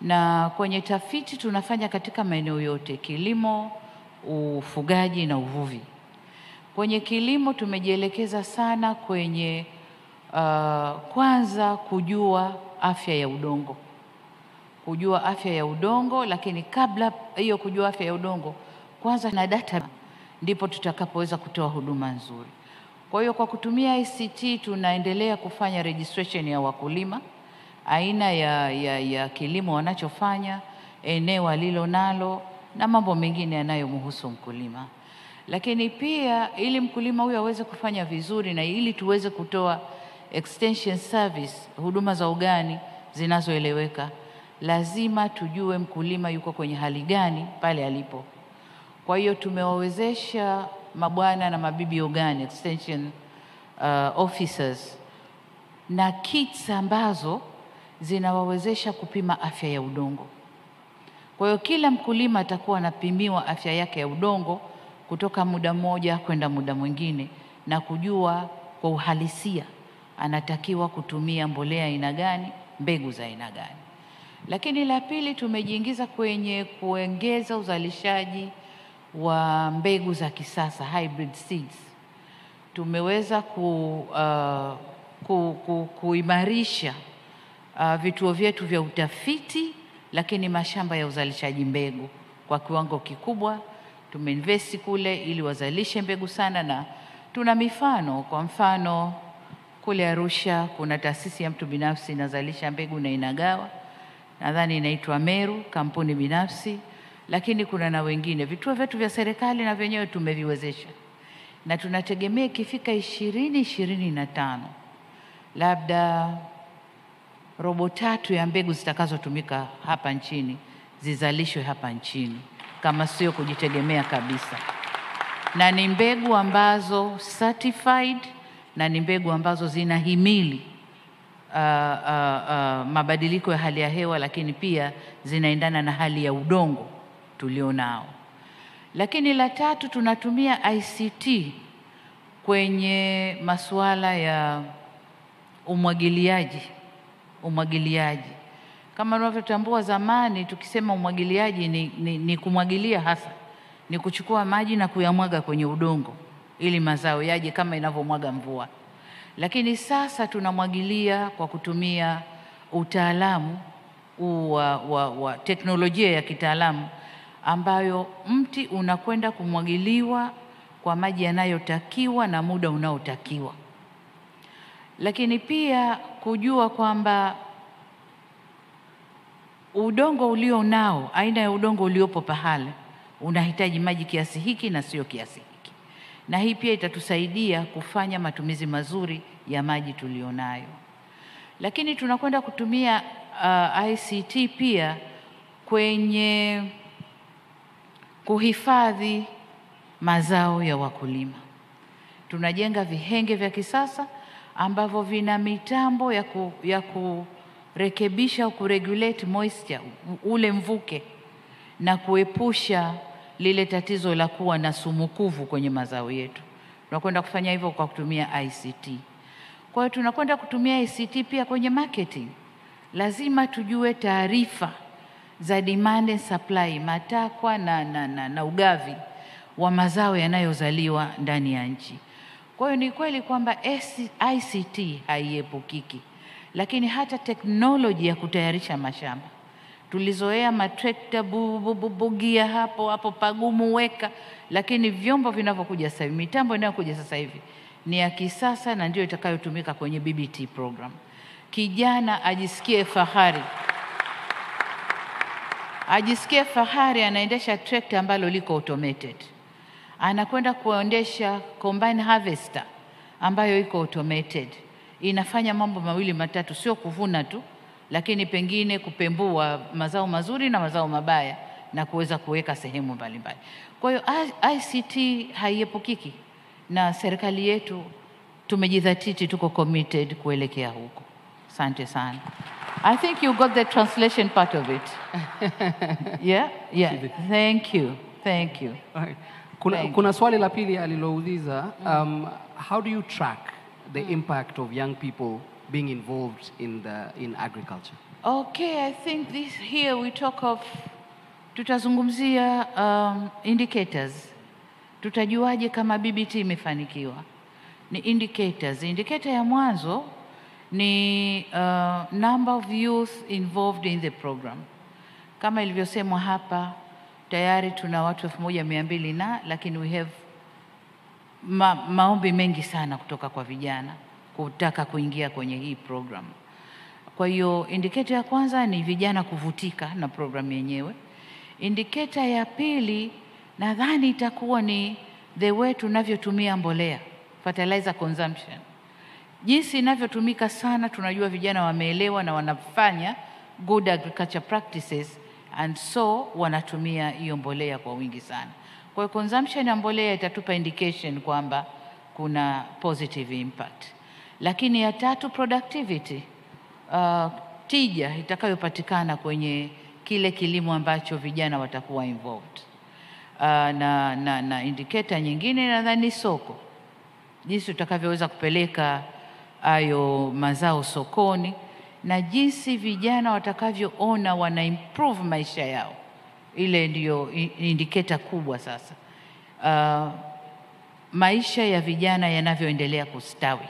na kwenye tafiti tunafanya katika maeneo yote: kilimo, ufugaji na uvuvi. Kwenye kilimo tumejielekeza sana kwenye kwanza kujua afya ya udongo. Kujua afya ya udongo, lakini kabla hiyo kujua afya ya udongo, kwanza na data, ndipo tutakapoweza kutoa huduma nzuri. Kwa hiyo kwa kutumia ICT tunaendelea kufanya registration ya wakulima, aina ya kilimo wanachofanya, eneo alilo nalo na mambo mengine yanayomhusu mkulima. Lakini pia ili mkulima huyo aweze kufanya vizuri na ili tuweze kutoa extension service, huduma za ugani zinazoeleweka, lazima tujue mkulima yuko kwenye hali gani pale alipo. Kwa hiyo tumewawezesha mabwana na mabibi ugani extension officers na kits ambazo zinawawezesha kupima afya ya udongo. Kwa hiyo kila mkulima atakuwa anapimiwa afya yake ya udongo kutoka muda mmoja kwenda muda mwingine na kujua kwa uhalisia anatakiwa kutumia mbolea aina gani, mbegu za aina gani. Lakini la pili, tumejiingiza kwenye kuongeza uzalishaji wa mbegu za kisasa, hybrid seeds. Tumeweza kuimarisha vituo vyetu vya utafiti, lakini mashamba ya uzalishaji mbegu kwa kiwango kikubwa. Tumeinvesti kule ili wazalishe mbegu sana, na tuna mifano. Kwa mfano kule Arusha kuna taasisi ya mtu binafsi inazalisha mbegu na inagawa, nadhani inaitwa Meru, kampuni binafsi, lakini kuna na wengine. Vituo vyetu vya serikali na vyenyewe tumeviwezesha, na tunategemea ikifika 2025 labda robo tatu ya mbegu zitakazotumika hapa nchini zizalishwe hapa nchini, kama sio kujitegemea kabisa. Na ni mbegu ambazo certified na ni mbegu ambazo zinahimili mabadiliko ya hali ya hewa, lakini pia zinaendana na hali ya udongo tulionao. Lakini la tatu, tunatumia ICT kwenye masuala ya umwagiliaji. Kama unavyotambua, zamani tukisema umwagiliaji ni kumwagilia hasa, ni kuchukua maji na kuyamwaga kwenye udongo ili mazao yaje kama inavyomwaga mvua. Lakini sasa tunamwagilia kwa kutumia utaalamu wa teknolojia ya kitaalamu, ambayo mti unakwenda kumwagiliwa kwa maji yanayotakiwa na muda unaotakiwa. Lakini pia kujua kwamba udongo ulio nao, aina ya udongo uliopo pahali, unahitaji maji kiasi hiki na sio kiasi hiki. Na hii pia itatusaidia kufanya matumizi mazuri ya maji tulionayo. Lakini tunakwenda kutumia ICT pia kwenye kuhifadhi mazao ya wakulima. Tunajenga vihenge vya kisasa ambavyo vina mitambo ya kurekebisha au kuregulate moisture, ule mvuke, na kuepusha lile tatizo la kuwa na sumukuvu kwenye mazao yetu. Tunakwenda kufanya hivyo kwa kutumia ICT. Kwa hiyo tunakwenda kutumia ICT pia kwenye marketing. Lazima tujue taarifa za demand and supply, matakwa na ugavi wa mazao yanayozaliwa ndani ya nchi. Kwa hiyo ni kweli kwamba ICT haiepukiki, lakini hata teknoloji ya kutayarisha mashamba. Tulizoea matrekta bugia hapo pagumu weka, lakini vyombo vinavyokuja sasa hivi, mitambo inayokuja sasa hivi ni ya kisasa na ndio itakayotumika kwenye BBT program. Kijana ajisikie fahari anaendesha trekta ambalo liko automated. Anakwenda kuendesha combine harvester ambayo iko automated. Inafanya mambo mawili matatu, sio kuvuna tu, lakini pengine kupembua mazao mazuri na mazao mabaya na kuweza kuweka sehemu mbalimbali. Kwa hiyo ICT haiepukiki, na serikali yetu tumejidhatiti, tuko committed kuelekea huko. Asante sana. I think you got the translation part of it. Yeah. Thank you. Kuna swali la pili alilouliza, how do you track the impact of young people being involved in agriculture? Okay, I think here we talk of Tutazungumzia indicators. Tutajuaje kama BBT imefanikiwa? Ni indicators. Indicator ya mwanzo ni number of youth involved in the program. Kama ilivyosemwa hapa, tayari tuna watu 1200 na, lakini we have maombi mengi sana kutoka kwa vijana kutaka kuingia kwenye hii program. Kwa hiyo indicator ya kwanza ni vijana kuvutika na program yenyewe. Indicator ya pili nadhani itakuwa ni the way tunavyotumia mbolea, fertilizer consumption. Jinsi inavyotumika sana, tunajua vijana wameelewa na wanafanya good agriculture practices, and so wanatumia hiyo mbolea kwa wingi sana. Kwa hiyo consumption ya mbolea itatupa indication kwamba kuna positive impact. Lakini ya tatu, productivity, tija itakayopatikana kwenye kile kilimo ambacho vijana watakuwa involved. Na indicator nyingine nadhani soko, jinsi tutakavyoweza kupeleka hayo mazao sokoni na jinsi vijana watakavyoona wana improve maisha yao. Ile ndiyo indicator kubwa sasa. Maisha ya vijana yanavyoendelea kustawi.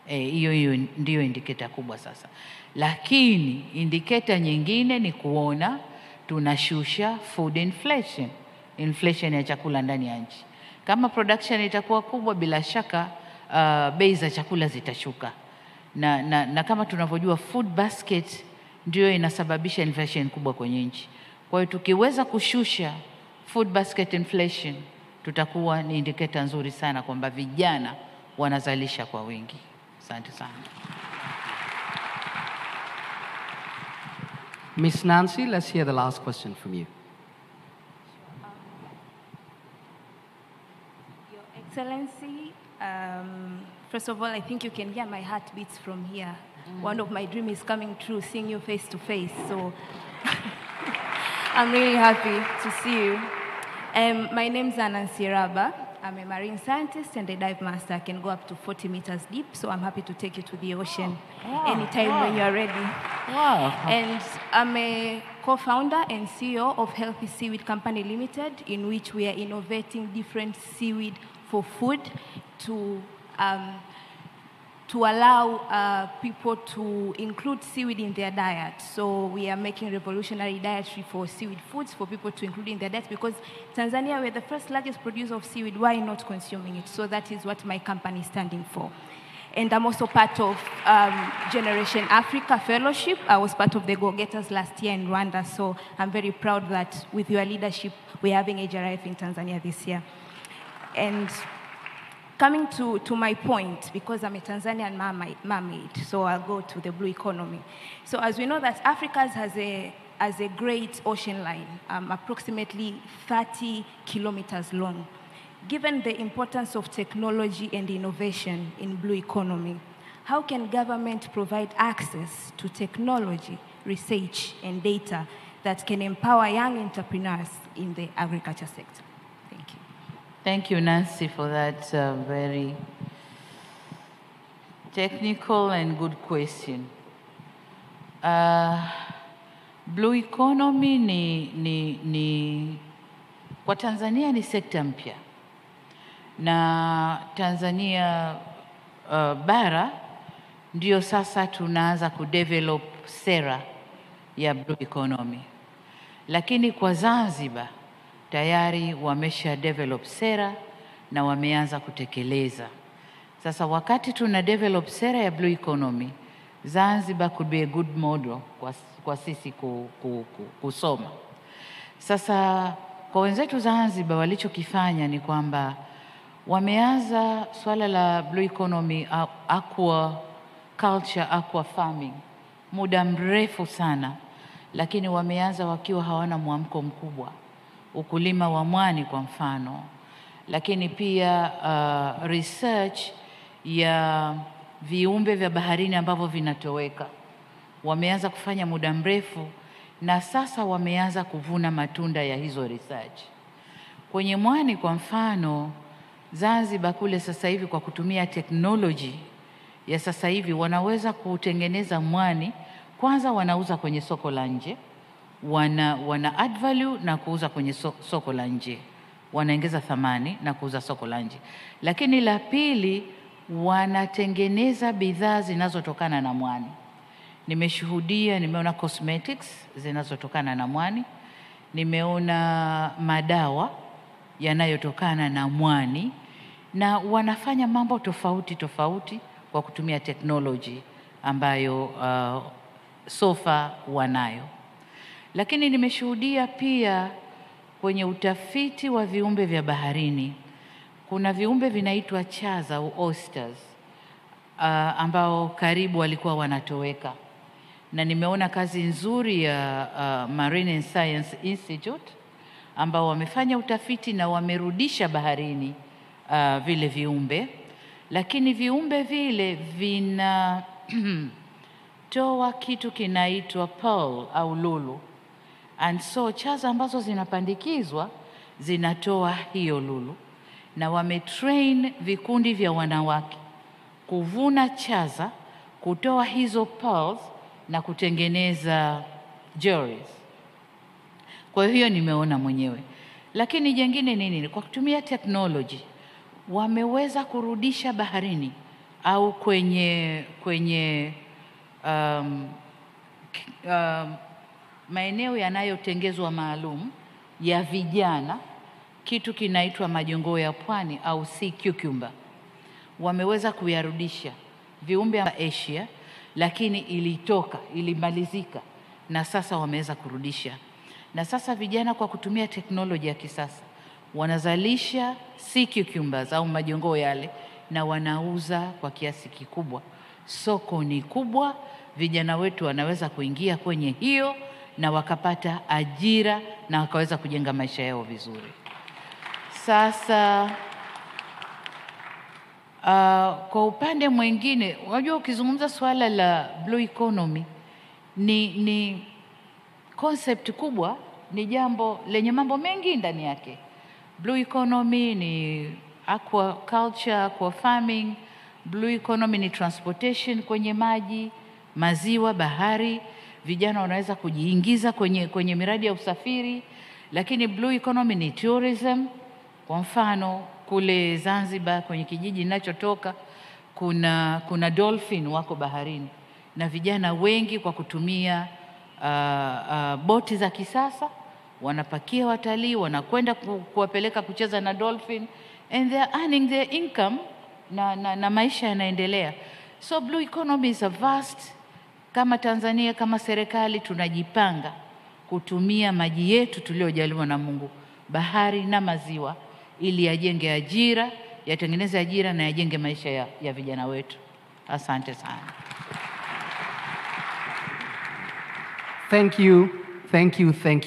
Hiyo ndiyo indicator kubwa sasa. Lakini indicator nyingine ni kuona tunashusha food inflation. Inflation ya chakula ndani ya nchi. Kama production itakuwa kubwa, bila shaka bei za chakula zitashuka. Na kama tunavyojua food basket ndio inasababisha inflation kubwa kwenye nchi. Kwa hiyo tukiweza kushusha food basket inflation, tutakuwa ni indicator nzuri sana kwamba vijana wanazalisha kwa wingi. Asante sana. Miss Nancy, let's hear the last question from you. Your Excellency, first of all, I think you can hear my heartbeats from here. One of my dreams is coming true, seeing you face to face. So I'm really happy to see you. My name is Nancy Raba. I'm a marine scientist and a dive master. I can go up to 40 meters deep, so I'm happy to take you to the ocean anytime when you're ready. And I'm a co-founder and CEO of Healthy Seaweed Company Limited, in which we are innovating different seaweed for food to allow people to include seaweed in their diet. So we are making revolutionary dietary for seaweed foods for people to include in their diet, because Tanzania, we're the first largest producer of seaweed. Why not consuming it? So that is what my company is standing for. And I'm also part of Generation Africa Fellowship. I was part of the Go-Getters last year in Rwanda, so I'm very proud that with your leadership, we're having a GRIF in Tanzania this year. And coming to my point, because I'm a Tanzanian mermaid, so I'll go to the blue economy. So as we know that Africa has a great ocean line, approximately 30 kilometers long. Given the importance of technology and innovation in blue economy, how can government provide access to technology, research, and data that can empower young entrepreneurs in the agriculture sector? Thank you. Thank you, Nancy, for that very technical and good question. Blue economy ni kwa Tanzania ni sekta mpya. Na Tanzania bara ndio sasa tunaanza kudevelop sera ya blue economy. Lakini kwa Zanzibar tayari wamesha develop sera na wameanza kutekeleza. Sasa wakati tuna develop sera ya blue economy, Zanzibar could be a good model kwa sisi kusoma. Sasa kwa wenzetu Zanzibar walichokifanya ni kwamba wameanza swala la blue economy, aqua culture, aqua farming muda mrefu sana, lakini wameanza wakiwa hawana mwamko mkubwa. Ukulima wa mwani kwa mfano, lakini pia research ya viumbe vya baharini ambavyo vinatoweka wameanza kufanya muda mrefu, na sasa wameanza kuvuna matunda ya hizo research. Kwenye mwani kwa mfano, Zanzibar kule sasa hivi kwa kutumia technology ya sasa hivi wanaweza kutengeneza mwani. Kwanza wanauza kwenye soko la nje, wana add value na kuuza kwenye soko la nje, wanaongeza thamani na kuuza soko la nje. Lakini la pili, wanatengeneza bidhaa zinazotokana na mwani. Nimeona cosmetics zinazotokana na mwani, nimeona madawa yanayotokana na mwani, na wanafanya mambo tofauti tofauti kwa kutumia technology ambayo sofa wanayo. Lakini nimeshuhudia pia kwenye utafiti wa viumbe vya baharini, kuna viumbe vinaitwa chaza au oysters ambao karibu walikuwa wanatoweka, na nimeona kazi nzuri ya Marine Science Institute ambao wamefanya utafiti na wamerudisha baharini vile viumbe, lakini viumbe vile vinatoa kitu kinaitwa pearl au lulu, and so chaza ambazo zinapandikizwa zinatoa hiyo lulu, na wametrain vikundi vya wanawake kuvuna chaza, kutoa hizo pearls na kutengeneza jewelries. Kwa hiyo nimeona mwenyewe. Lakini jengine nini? Kwa kutumia technology wameweza kurudisha baharini au kwenye maeneo yanayotengezwa maalum ya vijana kitu kinaitwa majongoo ya pwani au sea cucumber. Wameweza kuyarudisha viumbe wa Asia, lakini ilimalizika, na sasa wameweza kurudisha. Na sasa vijana kwa kutumia teknolojia ya kisasa wanazalisha sea cucumbers au majongoo yale, na wanauza kwa kiasi kikubwa. Soko ni kubwa, vijana wetu wanaweza kuingia kwenye hiyo na wakapata ajira na wakaweza kujenga maisha yao vizuri. Sasa kwa upande mwingine, unajua ukizungumza swala la blue economy ni concept kubwa, ni jambo lenye mambo mengi ndani yake. Blue economy ni aquaculture, aqua farming. Blue economy ni transportation kwenye maji, maziwa, bahari. Vijana wanaweza kujiingiza kwenye miradi ya usafiri. Lakini blue economy ni tourism. Kwa mfano kule Zanzibar kwenye kijiji ninachotoka kuna dolphin wako baharini, na vijana wengi kwa kutumia boti za kisasa wanapakia watalii, wanakwenda kuwapeleka kucheza na dolphin, and they are earning their income na maisha yanaendelea. So blue economy is a vast. Kama Tanzania, kama serikali tunajipanga kutumia maji yetu tuliojaliwa na Mungu, bahari na maziwa, ili yajenge ajira, yatengeneze ajira na yajenge maisha ya vijana wetu. Asante sana. Thank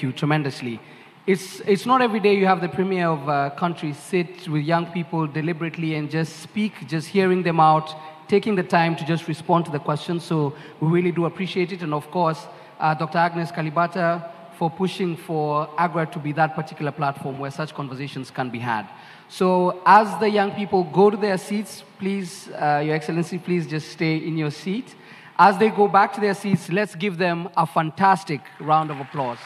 you tremendously. It's not every day you have the premier of countries sit with young people deliberately and just speak, just hearing them out, taking the time to just respond to the questions. So we really do appreciate it. And of course, Dr. Agnes Kalibata for pushing for AGRA to be that particular platform where such conversations can be had. So as the young people go to their seats, please, Your Excellency, please just stay in your seat. As they go back to their seats, let's give them a fantastic round of applause.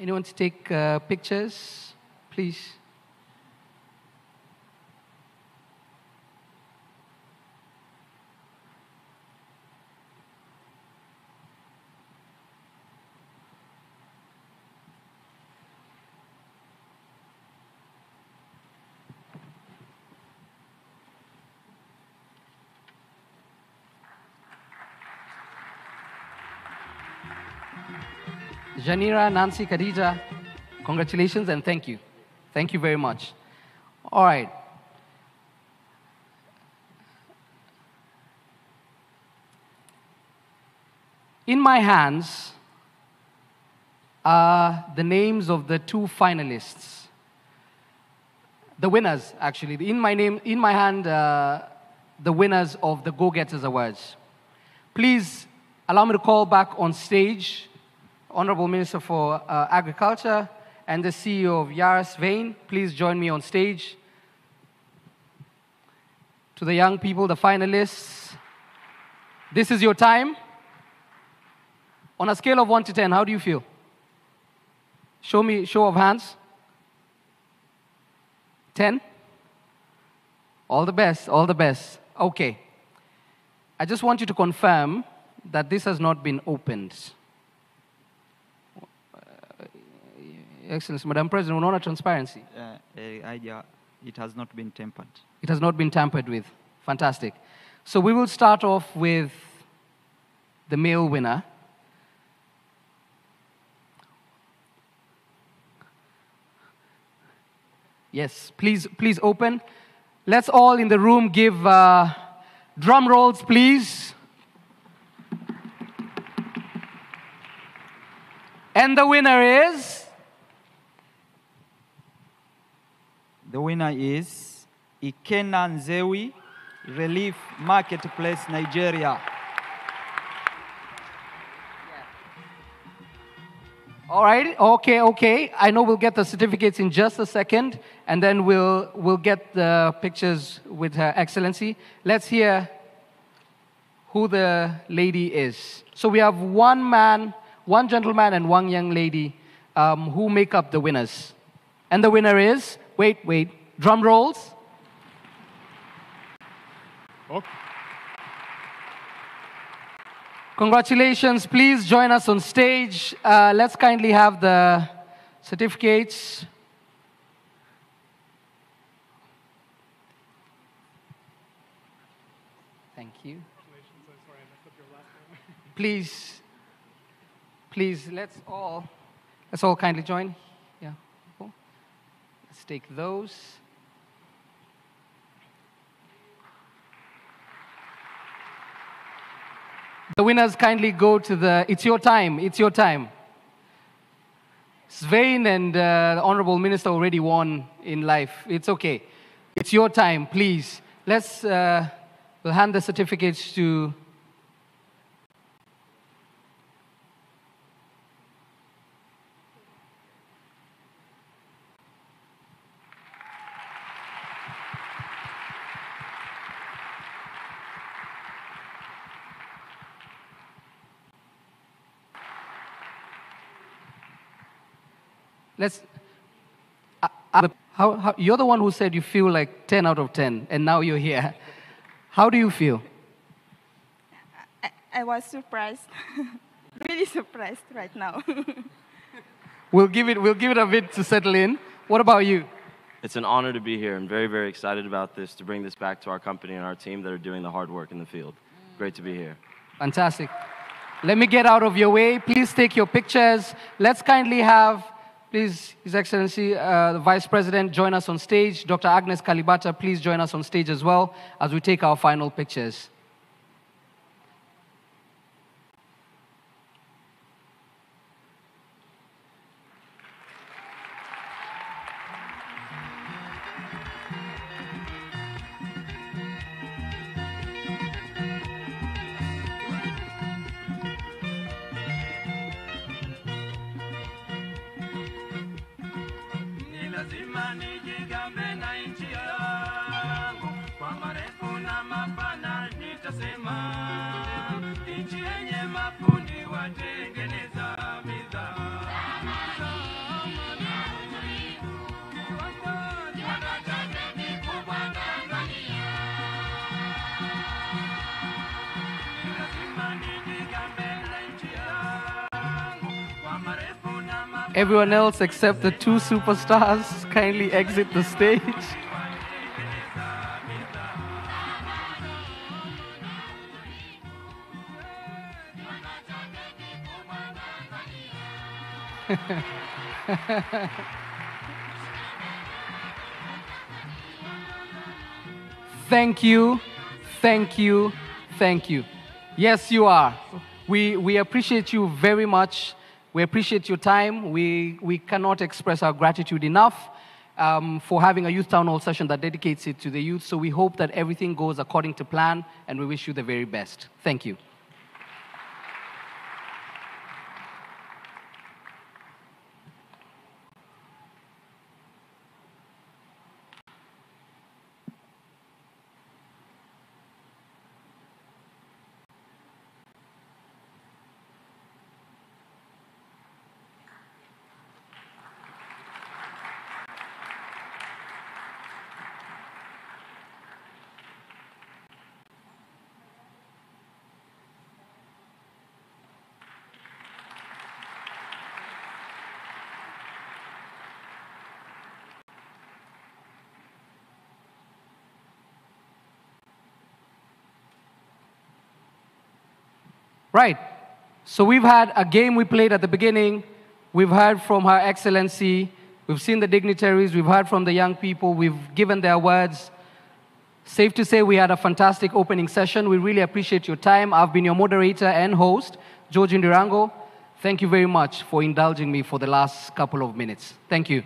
Anyone to take pictures, please? Janira, Nancy, Khadija, congratulations and thank you. Thank you very much. All right. In my hands are the names of the two finalists. The winners, actually. In my hand, the winners of the Go-Getters Awards. Please allow me to call back on stage Honorable Minister for Agriculture and the CEO of Yaras Vein. Please join me on stage. To the young people, the finalists, this is your time. On a scale of 1 to 10, how do you feel? Show of hands. 10? All the best, all the best. Okay. I just want you to confirm that this has not been opened. Excellency, Madam President, we want transparency. It has not been tampered. It has not been tampered with. Fantastic. So we will start off with the male winner. Yes, please open. Let's all in the room give drum rolls, please. And the winner is? The winner is Ikena Nzewi, Relief Marketplace, Nigeria. All right, okay. I know we'll get the certificates in just a second, and then we'll get the pictures with Her Excellency. Let's hear who the lady is. So we have one man, one gentleman, and one young lady who make up the winners. And the winner is, wait, drum rolls. Okay. Congratulations. Please join us on stage. Let's kindly have the certificates. Thank you. Congratulations. I'm sorry, I messed up your last name. Please, let's all kindly join. Yeah. Cool. Let's take those. The winners kindly go to the, it's your time. Svein and the Honorable Minister already won in life. It's okay. It's your time, please. We'll hand the certificates to you're the one who said you feel like 10 out of 10, and now you're here. How do you feel? I was surprised, really surprised right now. We'll give it a bit to settle in. What about you? It's an honor to be here. I'm very, very excited about this, to bring this back to our company and our team that are doing the hard work in the field. Great to be here. Fantastic. Let me get out of your way. Please take your pictures. Let's kindly have, please, His Excellency, the Vice President, join us on stage. Dr. Agnes Kalibata, please join us on stage as well as we take our final pictures. Everyone else except the two superstars kindly exit the stage. Thank you, thank you, thank you. Yes, you are. We appreciate you very much. We appreciate your time. We cannot express our gratitude enough for having a youth town hall session that dedicates it to the youth. So we hope that everything goes according to plan, and we wish you the very best. Thank you. Right. So we've had a game we played at the beginning. We've heard from Her Excellency. We've seen the dignitaries. We've heard from the young people. We've given their words. Safe to say we had a fantastic opening session. We really appreciate your time. I've been your moderator and host, George Ndirango. Thank you very much for indulging me for the last couple of minutes. Thank you.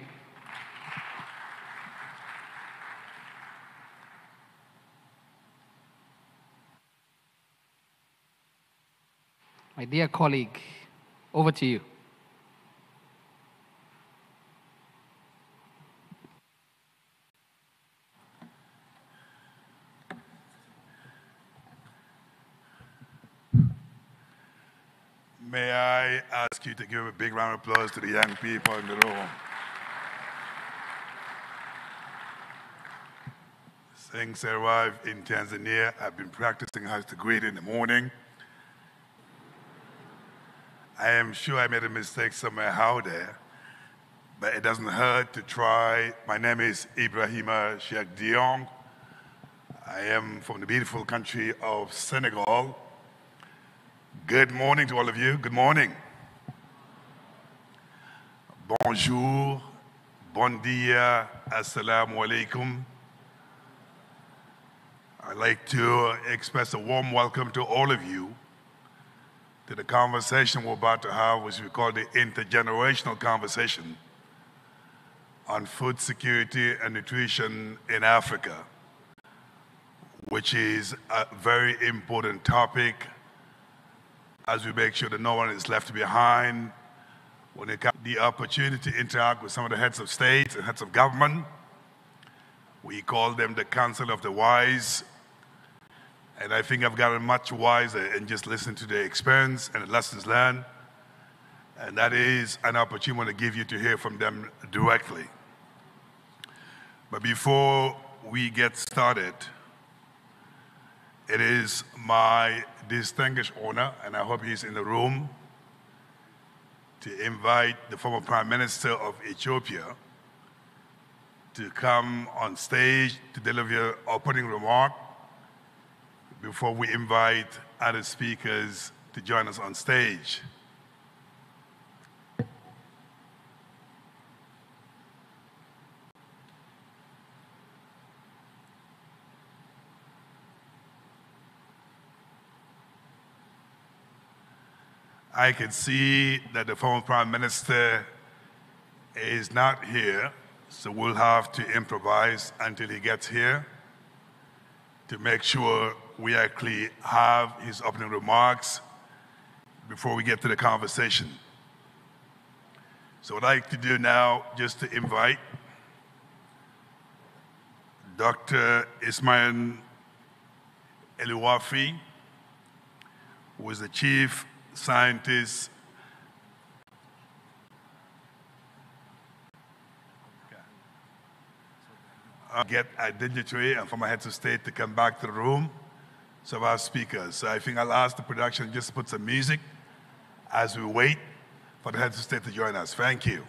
My dear colleague, over to you. May I ask you to give a big round of applause to the young people in the room. Since I arrived in Tanzania, I've been practicing how to greet in the morning. I am sure I made a mistake somewhere out there, but it doesn't hurt to try. My name is Ibrahima Cheikh Diong. I am from the beautiful country of Senegal. Good morning to all of you. Good morning. Bonjour, bon dia, assalamu alaikum. I'd like to express a warm welcome to all of you to the conversation we're about to have, which we call the intergenerational conversation on food security and nutrition in Africa, which is a very important topic as we make sure that no one is left behind when it comes to the opportunity to interact with some of the heads of state and heads of government. We call them the Council of the Wise. And I think I've gotten much wiser in just listening to their experience and the lessons learned. And that is an opportunity I want to give you to hear from them directly. But before we get started, it is my distinguished honor, and I hope he's in the room, to invite the former Prime Minister of Ethiopia to come on stage to deliver your opening remark before we invite other speakers to join us on stage. I can see that the former Prime Minister is not here, so we'll have to improvise until he gets here to make sure we actually have his opening remarks before we get to the conversation. So what I'd like to do now, just to invite Dr. Ismail Eliwafi, who is the Chief Scientist get a dignitary and from our heads of state to come back to the room, so our speakers. So I think I'll ask the production just to put some music as we wait for the heads of state to join us. Thank you.